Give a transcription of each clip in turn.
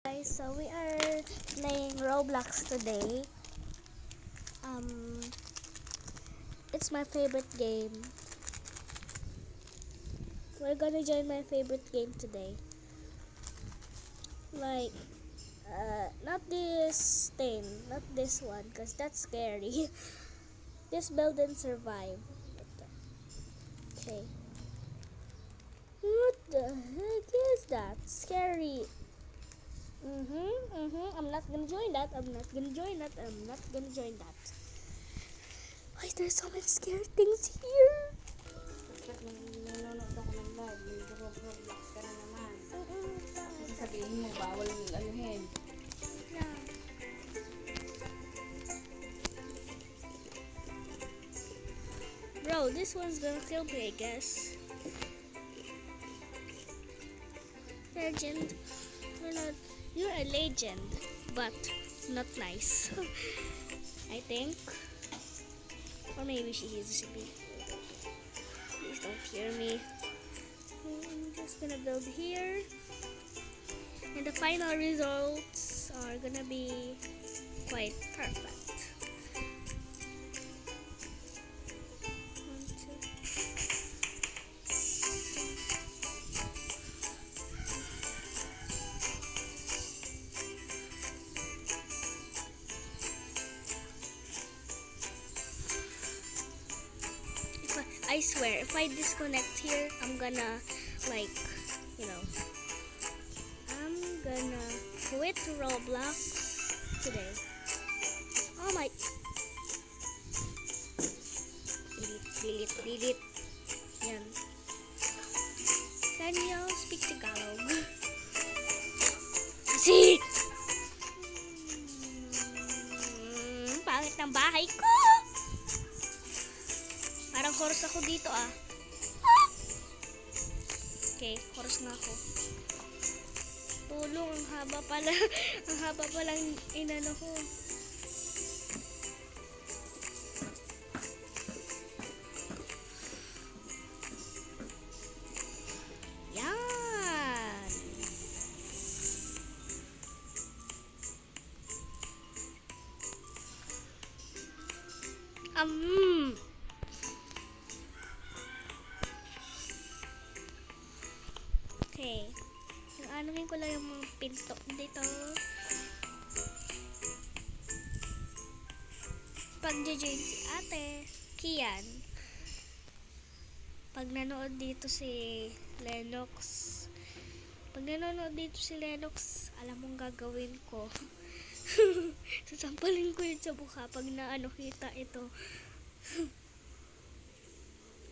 Guys, so we are playing Roblox today. It's my favorite game. We're gonna join my favorite game today. Like, not this thing, not this one, cause that's scary. This build and survive. Okay. What the heck is that? Scary. I'm not gonna join that. I'm not gonna join that. Why there's so many scary things here? Nanonood ako ng live, Roblox ka na naman. Sabihin mo, bawal anuhin. Yeah. Bro, this one's gonna kill me, I guess. Legend. You're a legend, but not nice. I think. Or maybe she is a bit. Please don't hear me. I'm just gonna build here. And the final results are gonna be quite perfect. 1, 2. I swear, if I disconnect here, I'm gonna, like, I'm gonna quit Roblox today. Oh my. Delete. Yan. Can you speak Tagalog? Kasi, pangit ng bahay ko. Parang horse ako dito ah. Okay, horse na ako. Tulong, ang haba pala. Ang haba palang inano ko. Yan. Okay. Anuhin ko lang yung mga pinto dito. Pag-join si Ate Kian. Pag nanood dito si Lennox. Alam mong gagawin ko. Sasampalin ko yun sa mukha pag naano kita ito.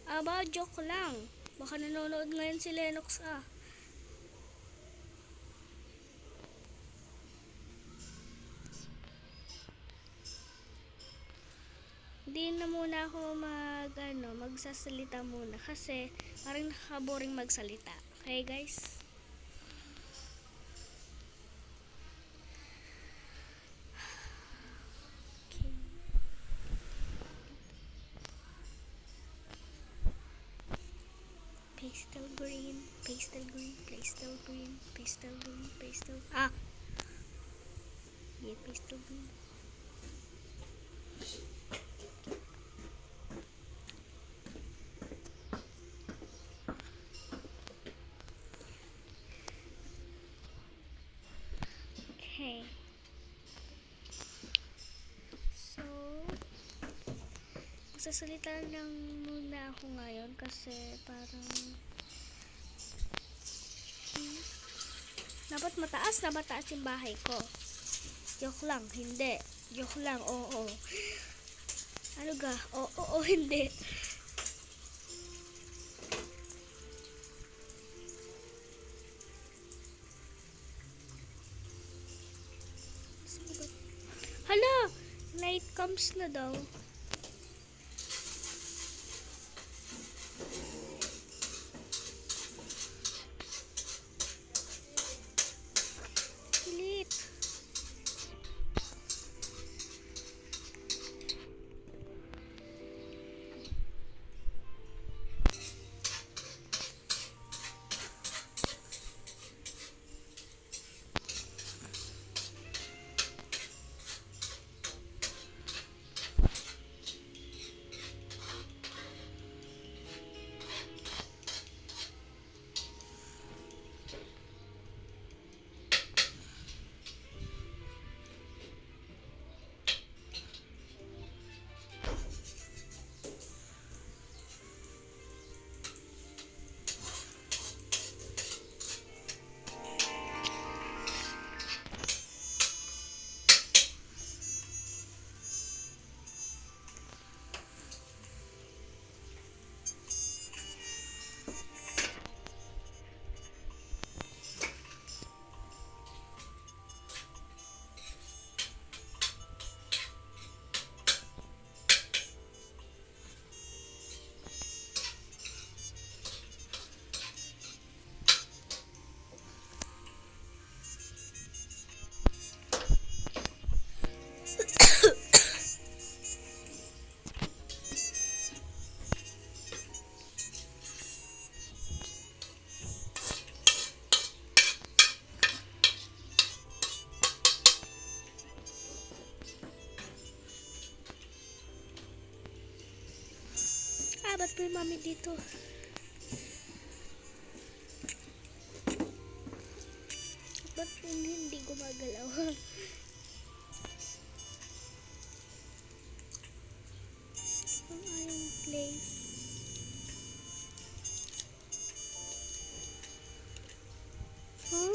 Aba, joke lang. Baka nanonood ngayon si Lennox ah. Hindi na muna ako magsasalita muna kasi parang nakaka-boring magsalita. Okay guys? Okay. Pastel green. Ah! Yeah, pastel green. Okay. So, magsasalita lang muna ako ngayon kasi parang dapat mataas yung bahay ko. Joke lang, hindi. Joke lang, oo. Ano ga? Oo, hindi. Hala! Night comes na daw. Pilit. Ba't may mami dito? Ba't hindi gumagalaw? Ang ayong place. Huh?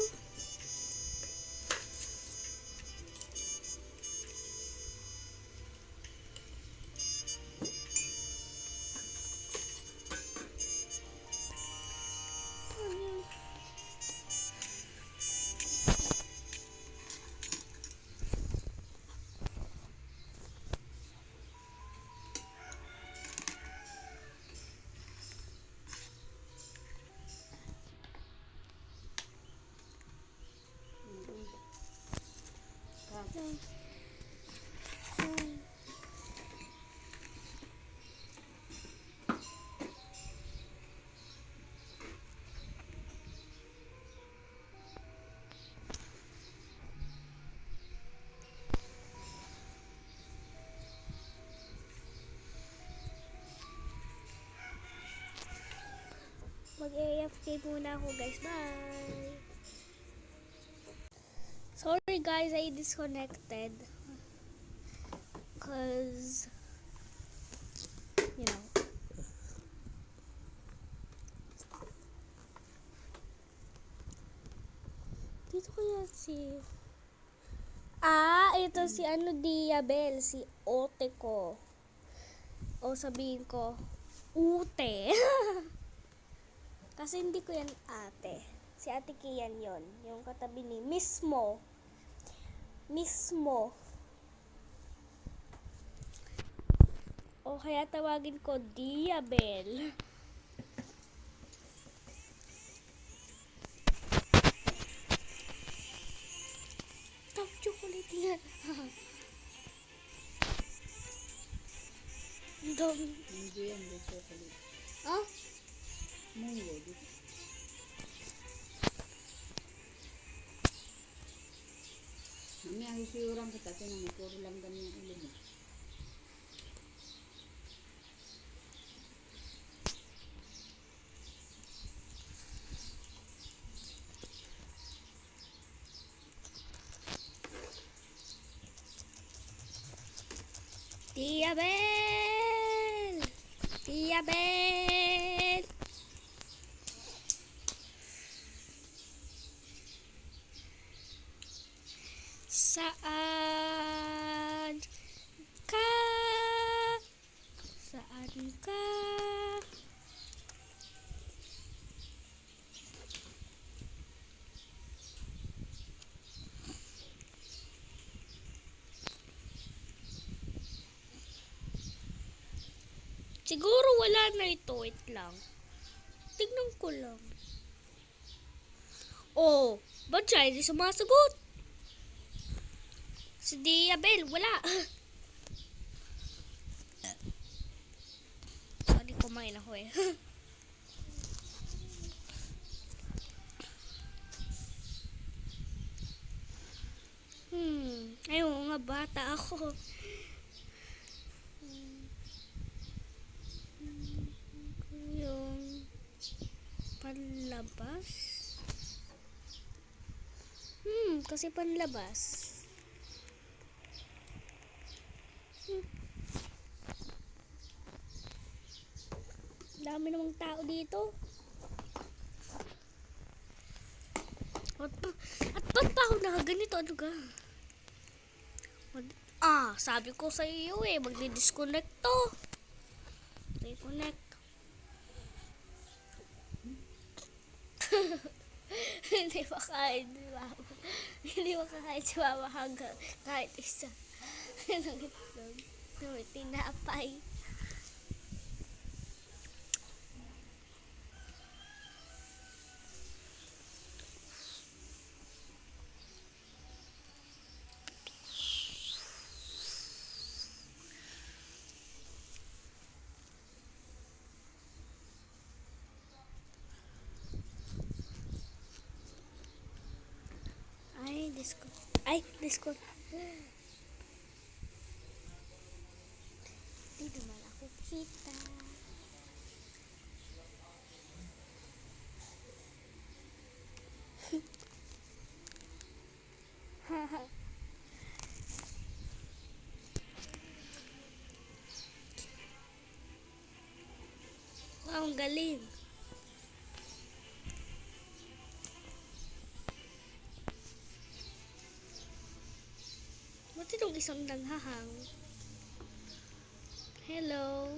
Ano? Mag-AFK muna ako guys. Bye! Sorry guys, I disconnected. Cause, you know. Dito kaya si... ito si Diabel. Si Ote ko. O sabihin ko, Ute. Kasi hindi ko yan ate. Si Ate Kian yon, yung katabi ni Mismo. O kaya tawagin ko Diabel. Top chocolate yan. Ang dami. Hindi yan, dito kalit. Ah? Mungo, dito. Mami, ang isuyurang kita, tinan mo, puro lang ganyan yung ulo mo. Diabel! Saan ka? Siguro wala na ito. Wait lang. Tignan ko lang. Oh, ba't siya hindi sumasagot? Si Diabel, wala. Sorry, kumain ako eh. Ayun nga, bata ako. Yung panlabas. Kasi panlabas. Dami namang tao dito. At ba't pa ako nakaganito? Ano ka? Sabi ko sa iyo eh, magdi-disconnect to. Reconnect. Hindi pa kahit si Mama. Hindi pa kahit si Mama hanggang kahit isa. May tinapay. Discord. Di naman ako kita. Wow, ang galing. Ba't itong isang naghahang? Hello?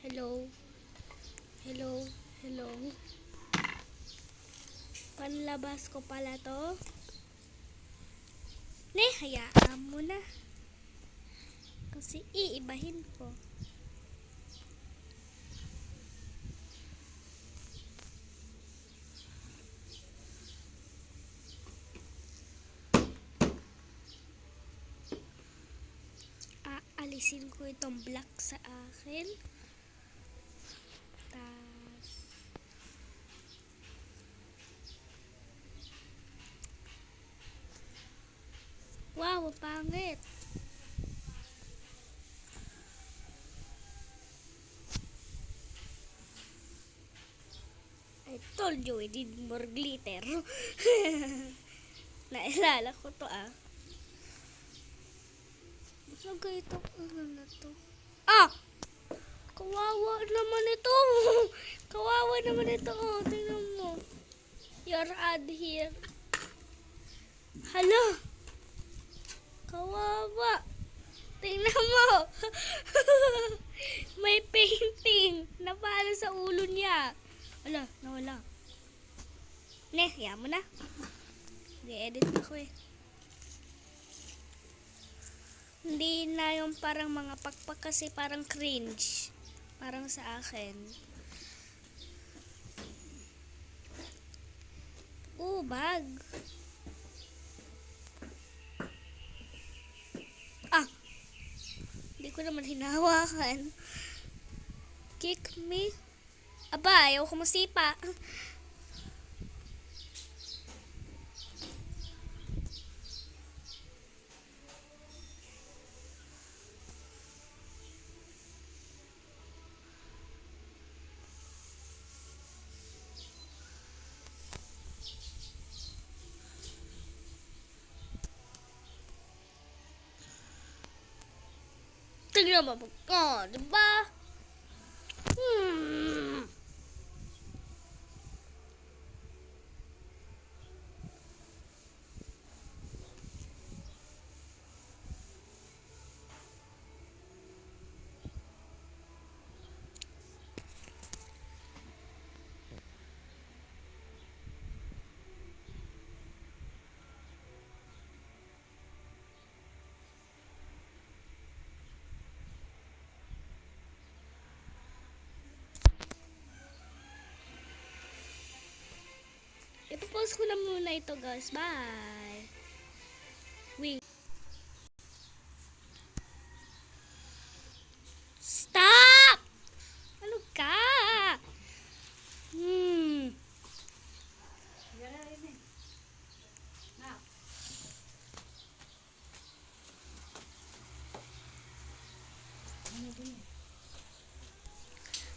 Hello? Hello? Hello? Panlabas ko pala to. Hayaan mo na. Kasi iibahin ko. Aalisin ko itong black sa akin. Tas wow, pangit. I told you we need more glitter. Nailala ko to So ito, ano na to? Kawawa naman ito. Kawawa naman ito. Tingnan mo. Your ad here. Hala. Kawawa. Tingnan mo. May painting na para sa ulo niya. Wala, nawala. Hiya mo na. Nag-edit ako Hindi na yung parang mga pakpak kasi parang cringe. Parang sa akin. Bag. Hindi ko naman hinahawakan. Kick me. Aba, ayaw ko masipa. Tingnan mo. Diba? Ipopost ko na muna ito, guys. Bye. Wait. Stop! Ano ka?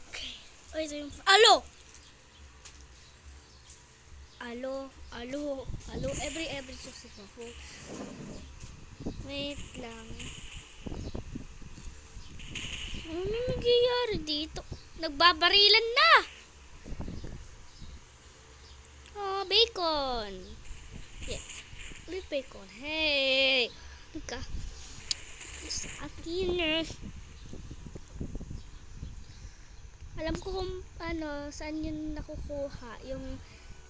Okay. Ito yung... Alo! Every susi ko. Wait lang. Ano nangyayari dito? Nagbabarilan na! Bacon! Yeah. Ulit bacon. Hey! Ano ka? Sa akin Alam ko kung saan yun nakukuha. Yung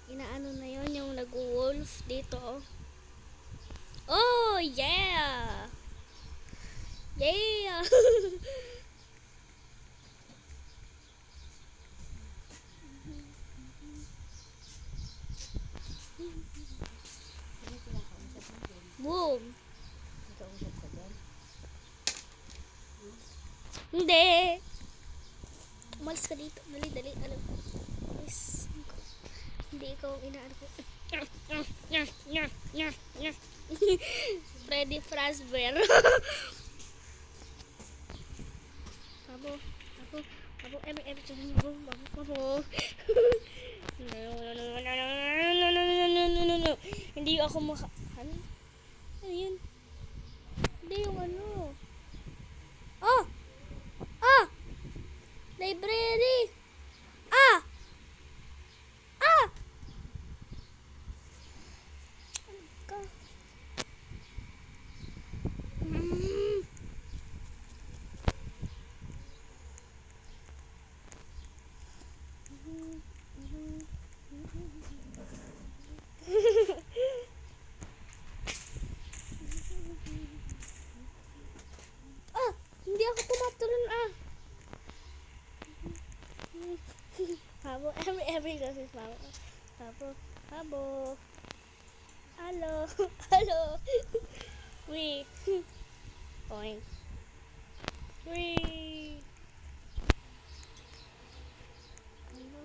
inaano na yun, yung nag-wolf dito. Oh, yeah! Yeah! Boom! Nakausap ka dyan? Hindi! Umalis ka dito. Dali. Alam ko. Please. Hindi ikaw ang inaano ko. Freddy Fazbear. Abo. Every ako ano? Ano yun? Hindi yung ano. Oh! Ah! Library! Ah! Ah! Ano ka? Mm. Ah! Hindi ako tumatulun ah! Habo, every class is habo. Habo, habo. Hello, hello. We. Oink. We. Hello.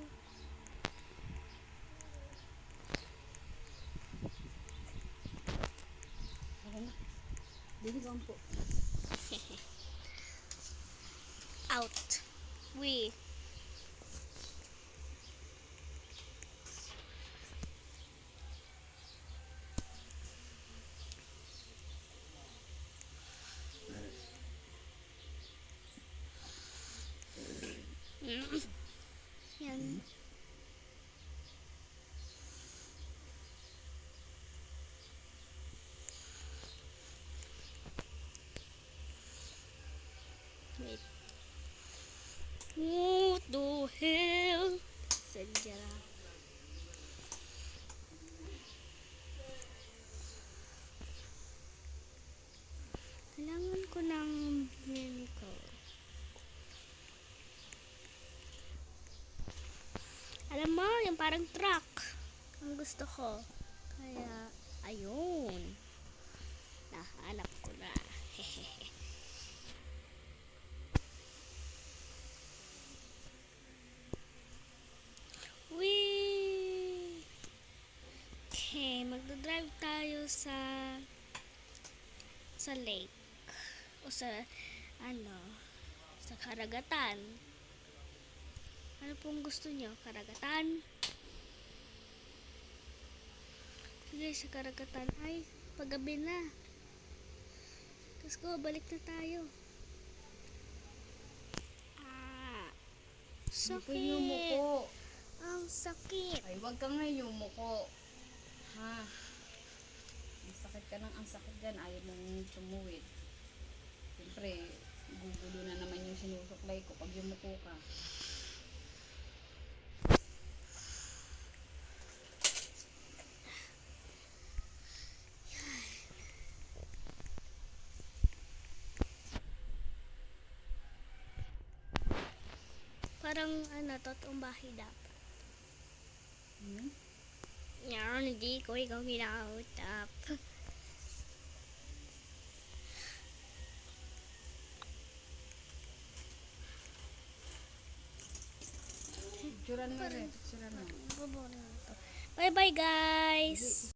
Okay na. Dinigang po. Out. We. Yan. Wait. What the hell? Sadya. Kailangan ko ng vinegar. Alam mo, yung parang truck. Ang gusto ko. Kaya, ayun. Nahanap ko na. Hehehe. Wee! Okay, magdadrive tayo sa lake. O sa, sa karagatan. Ano pong gusto nyo? Karagatan? Sige, sa karagatan. Ay, paggabi na. Let's go, balik na tayo. Ah, Hindi po yumuko. ang sakit. Ay, wag kang nga yumuko. Ha? Ang sakit dyan. Ayaw mong tumuwid. Siyempre, gugulo na naman yung sinusuklay ko pag yumuko ka. Parang totoong bahay dapat. Hmm? Yan, hindi ko ikaw kinakautap. Picturean mo rin. Picturean mo. Bye bye guys.